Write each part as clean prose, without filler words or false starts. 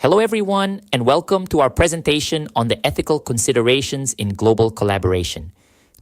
Hello, everyone, and welcome to our presentation on the ethical considerations in global collaboration.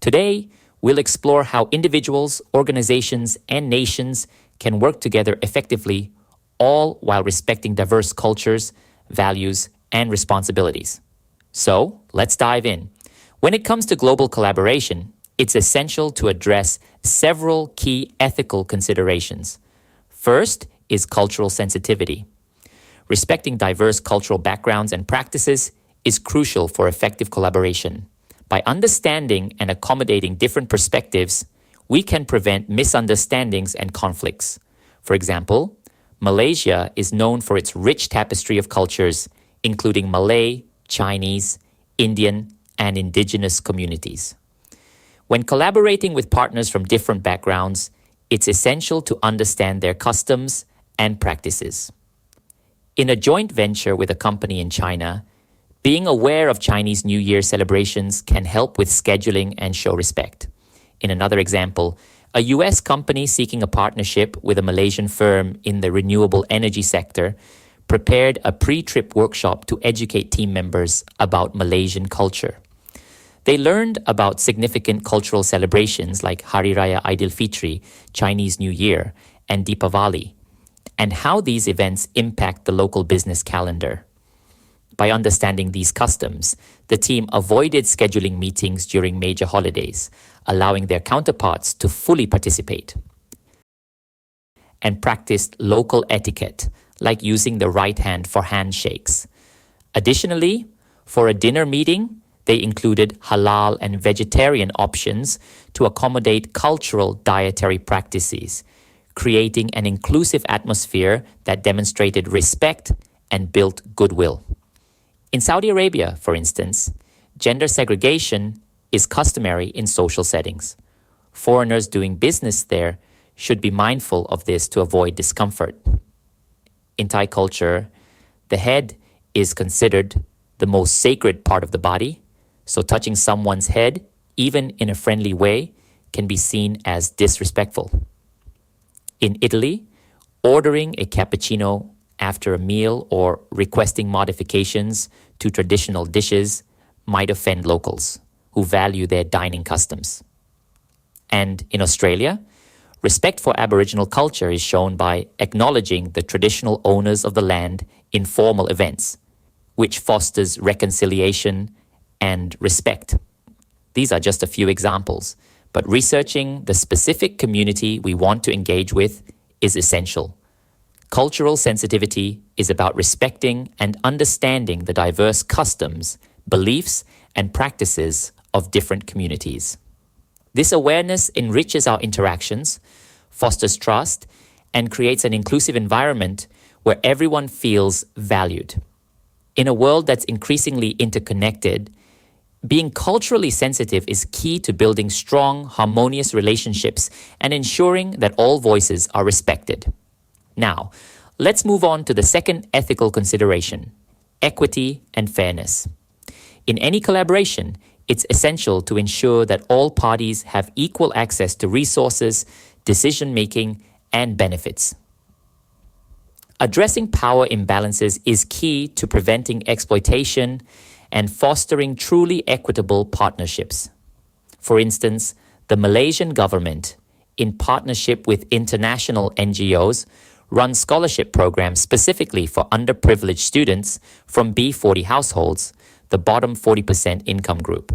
Today, we'll explore how individuals, organizations, and nations can work together effectively, all while respecting diverse cultures, values, and responsibilities. So, let's dive in. When it comes to global collaboration, it's essential to address several key ethical considerations. First is cultural sensitivity. Respecting diverse cultural backgrounds and practices is crucial for effective collaboration. By understanding and accommodating different perspectives, we can prevent misunderstandings and conflicts. For example, Malaysia is known for its rich tapestry of cultures, including Malay, Chinese, Indian, and indigenous communities. When collaborating with partners from different backgrounds, it's essential to understand their customs and practices. In a joint venture with a company in China, being aware of Chinese New Year celebrations can help with scheduling and show respect. In another example, a US company seeking a partnership with a Malaysian firm in the renewable energy sector prepared a pre-trip workshop to educate team members about Malaysian culture. They learned about significant cultural celebrations like Hari Raya Aidilfitri, Chinese New Year, and Deepavali, and how these events impact the local business calendar. By understanding these customs, the team avoided scheduling meetings during major holidays, allowing their counterparts to fully participate, and practiced local etiquette, like using the right hand for handshakes. Additionally, for a dinner meeting, they included halal and vegetarian options to accommodate cultural dietary practices, creating an inclusive atmosphere that demonstrated respect and built goodwill. In Saudi Arabia, for instance, gender segregation is customary in social settings. Foreigners doing business there should be mindful of this to avoid discomfort. In Thai culture, the head is considered the most sacred part of the body, so touching someone's head, even in a friendly way, can be seen as disrespectful. In Italy, ordering a cappuccino after a meal or requesting modifications to traditional dishes might offend locals who value their dining customs. And in Australia, respect for Aboriginal culture is shown by acknowledging the traditional owners of the land in formal events, which fosters reconciliation and respect. These are just a few examples, but researching the specific community we want to engage with is essential. Cultural sensitivity is about respecting and understanding the diverse customs, beliefs, and practices of different communities. This awareness enriches our interactions, fosters trust, and creates an inclusive environment where everyone feels valued. In a world that's increasingly interconnected, being culturally sensitive is key to building strong, harmonious relationships and ensuring that all voices are respected. Now, let's move on to the second ethical consideration: equity and fairness. In any collaboration, it's essential to ensure that all parties have equal access to resources, decision-making, and benefits. Addressing power imbalances is key to preventing exploitation and fostering truly equitable partnerships. For instance, the Malaysian government, in partnership with international NGOs, runs scholarship programs specifically for underprivileged students from B40 households, the bottom 40% income group.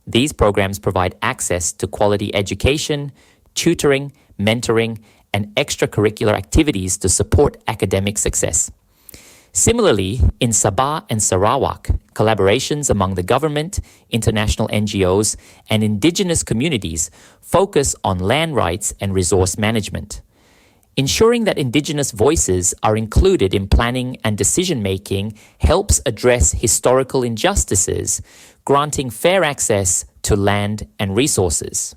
These programs provide access to quality education, tutoring, mentoring, and extracurricular activities to support academic success. Similarly, in Sabah and Sarawak, collaborations among the government, international NGOs, and indigenous communities focus on land rights and resource management. Ensuring that indigenous voices are included in planning and decision-making helps address historical injustices, granting fair access to land and resources.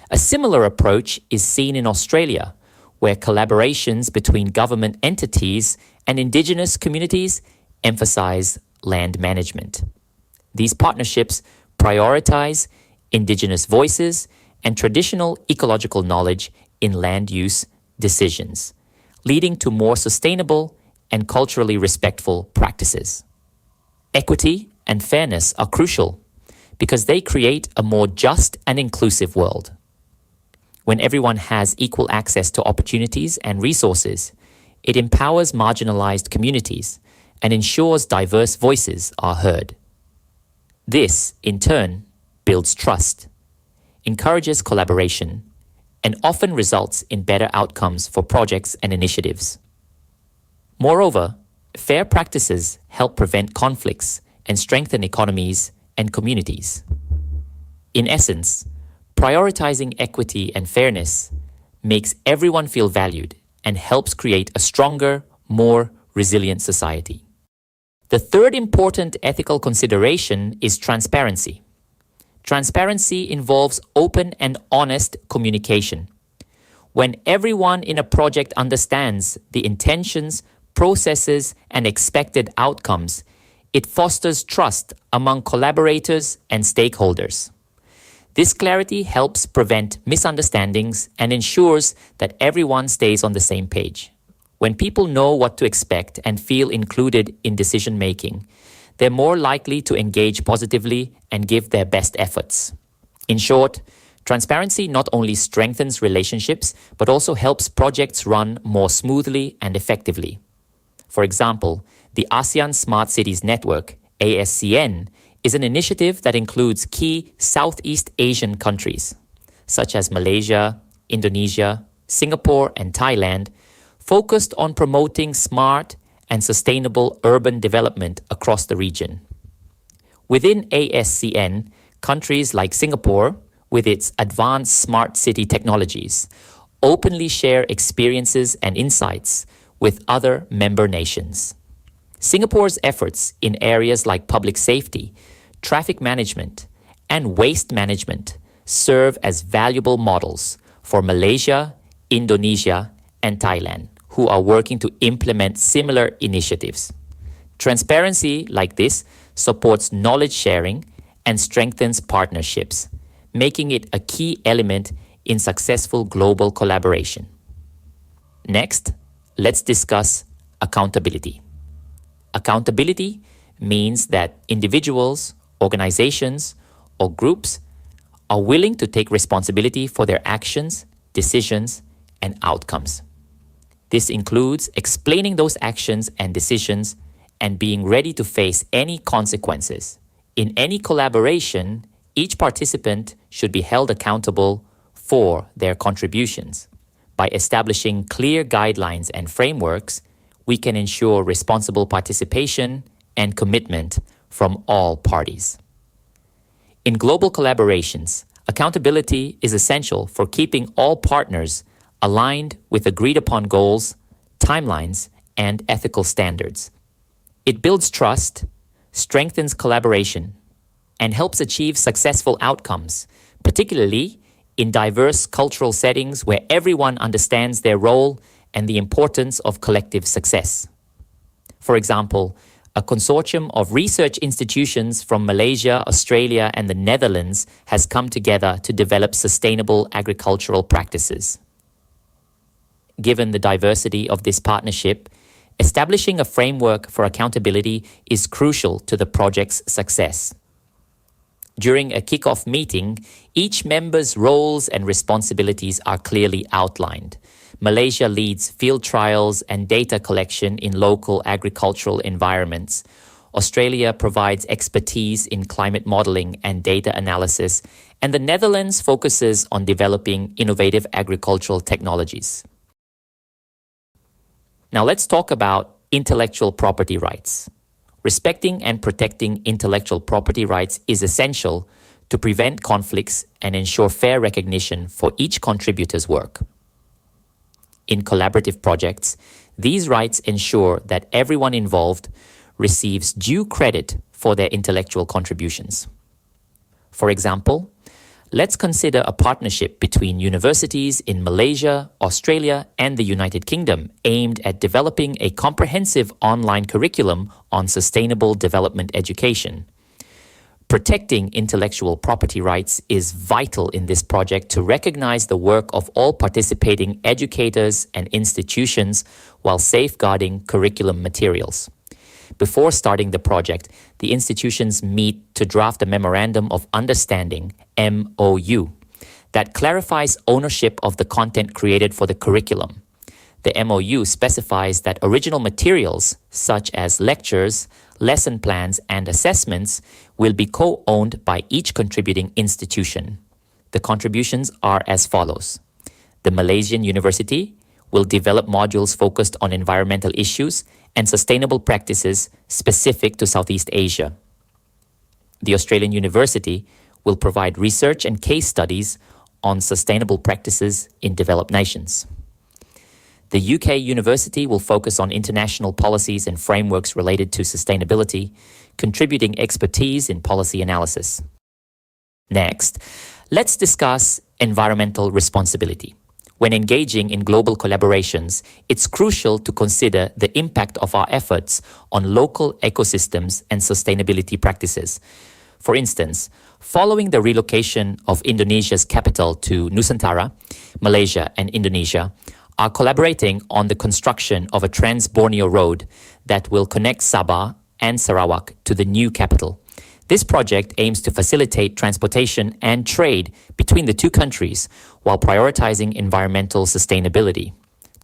A similar approach is seen in Australia, where collaborations between government entities and indigenous communities emphasize land management. These partnerships prioritize indigenous voices and traditional ecological knowledge in land use decisions, leading to more sustainable and culturally respectful practices. Equity and fairness are crucial because they create a more just and inclusive world. When everyone has equal access to opportunities and resources, it empowers marginalized communities and ensures diverse voices are heard. This, in turn, builds trust, encourages collaboration, and often results in better outcomes for projects and initiatives. Moreover, fair practices help prevent conflicts and strengthen economies and communities. In essence, prioritizing equity and fairness makes everyone feel valued and helps create a stronger, more resilient society. The third important ethical consideration is transparency. Transparency involves open and honest communication. When everyone in a project understands the intentions, processes, and expected outcomes, it fosters trust among collaborators and stakeholders. This clarity helps prevent misunderstandings and ensures that everyone stays on the same page. When people know what to expect and feel included in decision-making, they're more likely to engage positively and give their best efforts. In short, transparency not only strengthens relationships, but also helps projects run more smoothly and effectively. For example, the ASEAN Smart Cities Network, ASCN, is an initiative that includes key Southeast Asian countries, such as Malaysia, Indonesia, Singapore, and Thailand, focused on promoting smart and sustainable urban development across the region. Within ASCN, countries like Singapore, with its advanced smart city technologies, openly share experiences and insights with other member nations. Singapore's efforts in areas like public safety, traffic management, and waste management serve as valuable models for Malaysia, Indonesia, and Thailand, who are working to implement similar initiatives. Transparency like this supports knowledge sharing and strengthens partnerships, making it a key element in successful global collaboration. Next, let's discuss accountability. Accountability means that individuals, organizations, or groups are willing to take responsibility for their actions, decisions, and outcomes. This includes explaining those actions and decisions and being ready to face any consequences. In any collaboration, each participant should be held accountable for their contributions. By establishing clear guidelines and frameworks, we can ensure responsible participation and commitment from all parties. In global collaborations, accountability is essential for keeping all partners aligned with agreed upon goals, timelines, and ethical standards. It builds trust, strengthens collaboration, and helps achieve successful outcomes, particularly in diverse cultural settings where everyone understands their role and the importance of collective success. For example, a consortium of research institutions from Malaysia, Australia, and the Netherlands has come together to develop sustainable agricultural practices. Given the diversity of this partnership, establishing a framework for accountability is crucial to the project's success. During a kick-off meeting, each member's roles and responsibilities are clearly outlined. Malaysia leads field trials and data collection in local agricultural environments. Australia provides expertise in climate modeling and data analysis, and the Netherlands focuses on developing innovative agricultural technologies. Now let's talk about intellectual property rights. Respecting and protecting intellectual property rights is essential to prevent conflicts and ensure fair recognition for each contributor's work. In collaborative projects, these rights ensure that everyone involved receives due credit for their intellectual contributions. For example, let's consider a partnership between universities in Malaysia, Australia, and the United Kingdom aimed at developing a comprehensive online curriculum on sustainable development education. Protecting intellectual property rights is vital in this project to recognize the work of all participating educators and institutions while safeguarding curriculum materials. Before starting the project, the institutions meet to draft a Memorandum of Understanding, MOU, that clarifies ownership of the content created for the curriculum. The MOU specifies that original materials, such as lectures, lesson plans, and assessments, will be co-owned by each contributing institution. The contributions are as follows. The Malaysian University will develop modules focused on environmental issues and sustainable practices specific to Southeast Asia. The Australian University will provide research and case studies on sustainable practices in developed nations. The UK University will focus on international policies and frameworks related to sustainability, contributing expertise in policy analysis. Next, let's discuss environmental responsibility. When engaging in global collaborations, it's crucial to consider the impact of our efforts on local ecosystems and sustainability practices. For instance, following the relocation of Indonesia's capital to Nusantara, Malaysia and Indonesia are collaborating on the construction of a Trans-Borneo road that will connect Sabah and Sarawak to the new capital. This project aims to facilitate transportation and trade between the two countries while prioritizing environmental sustainability.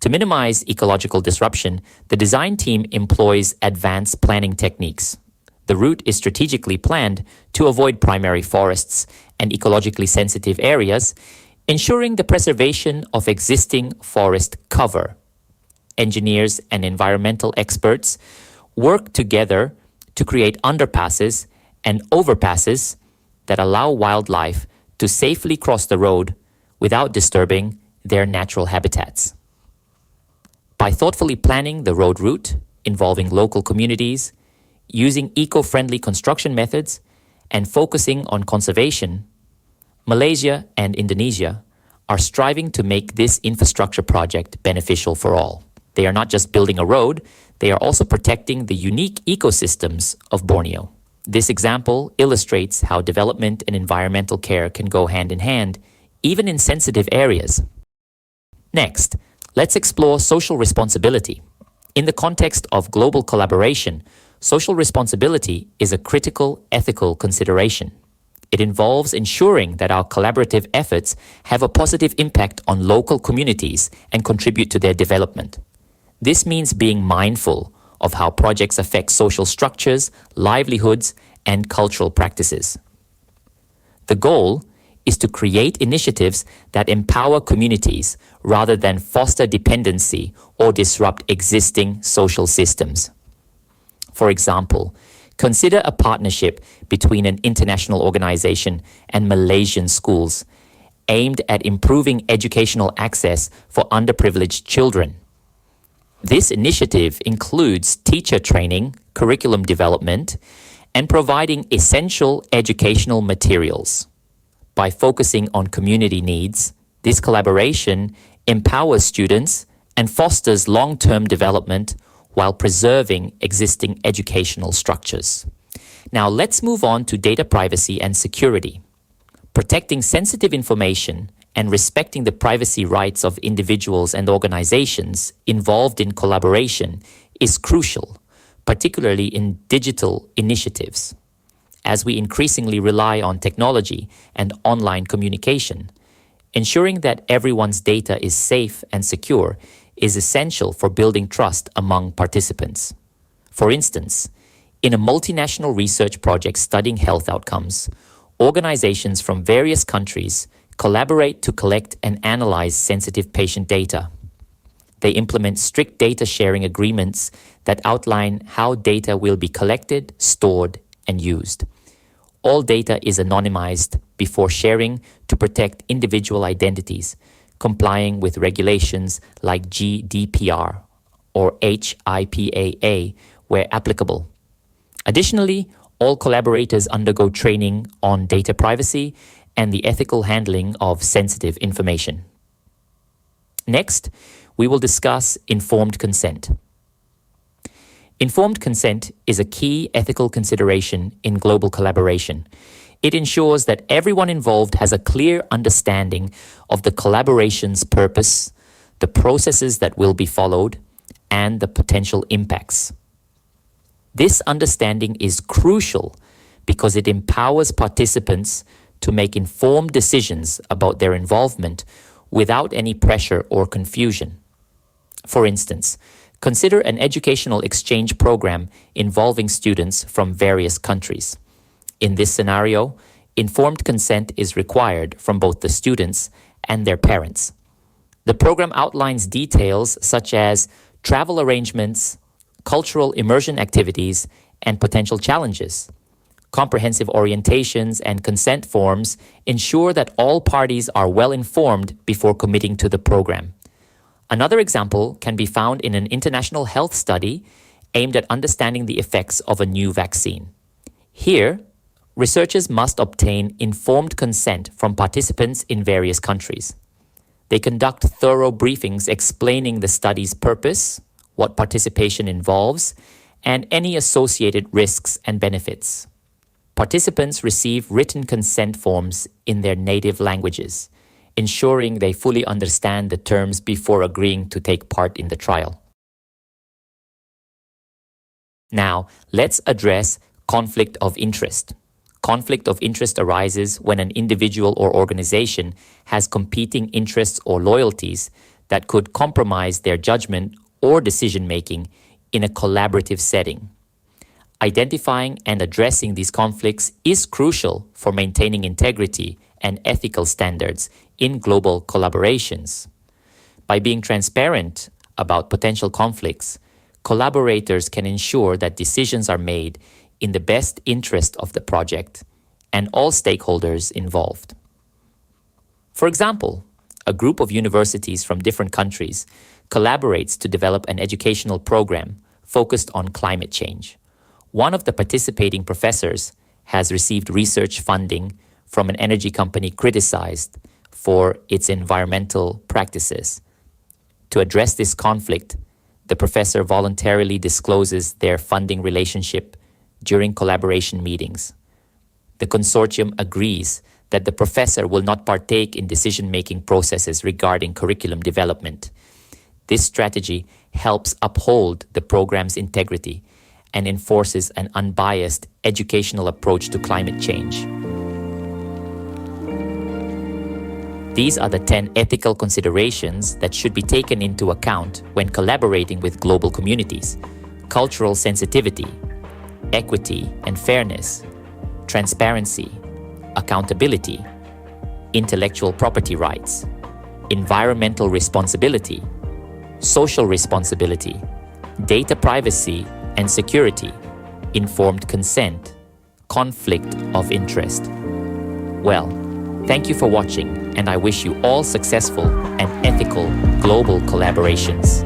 To minimize ecological disruption, the design team employs advanced planning techniques. The route is strategically planned to avoid primary forests and ecologically sensitive areas, ensuring the preservation of existing forest cover. Engineers and environmental experts work together to create underpasses and overpasses that allow wildlife to safely cross the road without disturbing their natural habitats. By thoughtfully planning the road route, involving local communities, using eco-friendly construction methods, and focusing on conservation, Malaysia and Indonesia are striving to make this infrastructure project beneficial for all. They are not just building a road, they are also protecting the unique ecosystems of Borneo. This example illustrates how development and environmental care can go hand in hand, even in sensitive areas. Next, let's explore social responsibility. In the context of global collaboration, social responsibility is a critical ethical consideration. It involves ensuring that our collaborative efforts have a positive impact on local communities and contribute to their development. This means being mindful of how projects affect social structures, livelihoods, and cultural practices. The goal is to create initiatives that empower communities rather than foster dependency or disrupt existing social systems. For example, consider a partnership between an international organization and Malaysian schools aimed at improving educational access for underprivileged children. This initiative includes teacher training, curriculum development, and providing essential educational materials. By focusing on community needs, this collaboration empowers students and fosters long-term development while preserving existing educational structures. Now let's move on to data privacy and security. Protecting sensitive information and respecting the privacy rights of individuals and organizations involved in collaboration is crucial, particularly in digital initiatives. As we increasingly rely on technology and online communication, ensuring that everyone's data is safe and secure is essential for building trust among participants. For instance, in a multinational research project studying health outcomes, organizations from various countries collaborate to collect and analyze sensitive patient data. They implement strict data sharing agreements that outline how data will be collected, stored, and used. All data is anonymized before sharing to protect individual identities, complying with regulations like GDPR or HIPAA where applicable. Additionally, all collaborators undergo training on data privacy and the ethical handling of sensitive information. Next, we will discuss informed consent. Informed consent is a key ethical consideration in global collaboration. It ensures that everyone involved has a clear understanding of the collaboration's purpose, the processes that will be followed, and the potential impacts. This understanding is crucial because it empowers participants to make informed decisions about their involvement without any pressure or confusion. For instance, consider an educational exchange program involving students from various countries. In this scenario, informed consent is required from both the students and their parents. The program outlines details such as travel arrangements, cultural immersion activities, and potential challenges. Comprehensive orientations and consent forms ensure that all parties are well informed before committing to the program. Another example can be found in an international health study aimed at understanding the effects of a new vaccine. Here, researchers must obtain informed consent from participants in various countries. They conduct thorough briefings explaining the study's purpose, what participation involves, and any associated risks and benefits. Participants receive written consent forms in their native languages, ensuring they fully understand the terms before agreeing to take part in the trial. Now, let's address conflict of interest. Conflict of interest arises when an individual or organization has competing interests or loyalties that could compromise their judgment or decision-making in a collaborative setting. Identifying and addressing these conflicts is crucial for maintaining integrity and ethical standards in global collaborations. By being transparent about potential conflicts, collaborators can ensure that decisions are made in the best interest of the project and all stakeholders involved. For example, a group of universities from different countries collaborates to develop an educational program focused on climate change. One of the participating professors has received research funding from an energy company criticized for its environmental practices. To address this conflict, the professor voluntarily discloses their funding relationship during collaboration meetings. The consortium agrees that the professor will not partake in decision-making processes regarding curriculum development. This strategy helps uphold the program's integrity and enforces an unbiased educational approach to climate change. These are the 10 ethical considerations that should be taken into account when collaborating with global communities: cultural sensitivity, equity and fairness, transparency, accountability, intellectual property rights, environmental responsibility, social responsibility, data privacy and security, informed consent, conflict of interest. Well, thank you for watching, and I wish you all successful and ethical global collaborations.